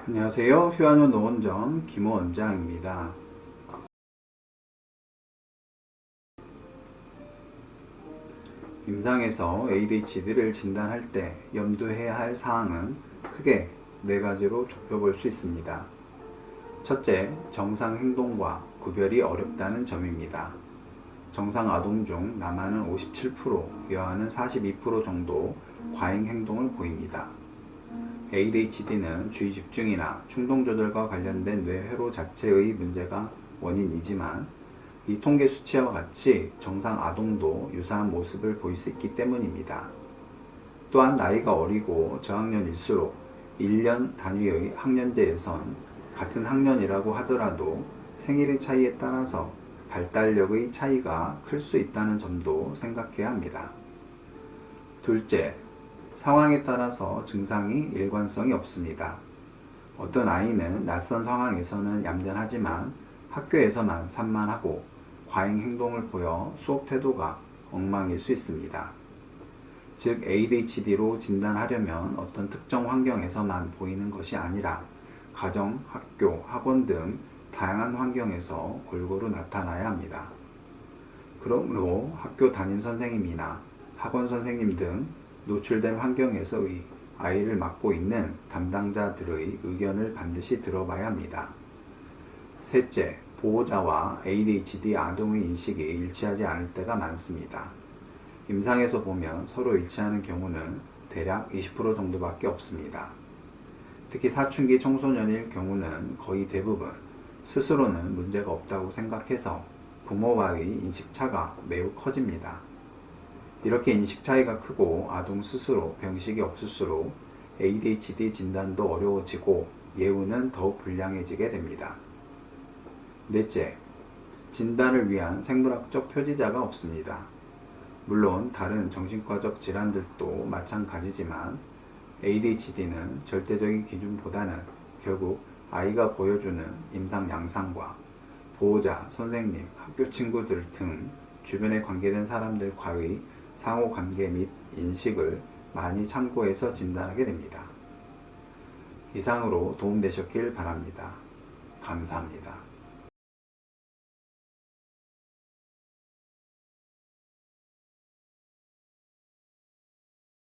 안녕하세요. 휴안호 노원점 김호 원장입니다. 임상에서 ADHD를 진단할 때 염두해야 할 사항은 크게 네 가지로 좁혀볼 수 있습니다. 첫째, 정상 행동과 구별이 어렵다는 점입니다. 정상 아동 중 남아는 57%, 여아는 42% 정도 과잉 행동을 보입니다. ADHD는 주의 집중이나 충동 조절과 관련된 뇌회로 자체의 문제가 원인이지만 이 통계 수치와 같이 정상 아동도 유사한 모습을 보일 수 있기 때문입니다. 또한 나이가 어리고 저학년일수록 1년 단위의 학년제에선 같은 학년이라고 하더라도 생일의 차이에 따라서 발달력의 차이가 클 수 있다는 점도 생각해야 합니다. 둘째, 상황에 따라서 증상이 일관성이 없습니다. 어떤 아이는 낯선 상황에서는 얌전하지만 학교에서만 산만하고 과잉 행동을 보여 수업 태도가 엉망일 수 있습니다. 즉 ADHD로 진단하려면 어떤 특정 환경에서만 보이는 것이 아니라 가정, 학교, 학원 등 다양한 환경에서 골고루 나타나야 합니다. 그러므로 학교 담임 선생님이나 학원 선생님 등 노출된 환경에서의 아이를 맡고 있는 담당자들의 의견을 반드시 들어봐야 합니다. 셋째, 보호자와 ADHD 아동의 인식이 일치하지 않을 때가 많습니다. 임상에서 보면 서로 일치하는 경우는 대략 20% 정도밖에 없습니다. 특히 사춘기 청소년일 경우는 거의 대부분 스스로는 문제가 없다고 생각해서 부모와의 인식차가 매우 커집니다. 이렇게 인식 차이가 크고 아동 스스로 병식이 없을수록 ADHD 진단도 어려워지고 예후는 더욱 불량해지게 됩니다. 넷째, 진단을 위한 생물학적 표지자가 없습니다. 물론 다른 정신과적 질환들도 마찬가지지만 ADHD는 절대적인 기준보다는 결국 아이가 보여주는 임상 양상과 보호자, 선생님, 학교 친구들 등 주변에 관계된 사람들과의 상호관계 및 인식을 많이 참고해서 진단하게 됩니다. 이상으로 도움되셨길 바랍니다. 감사합니다.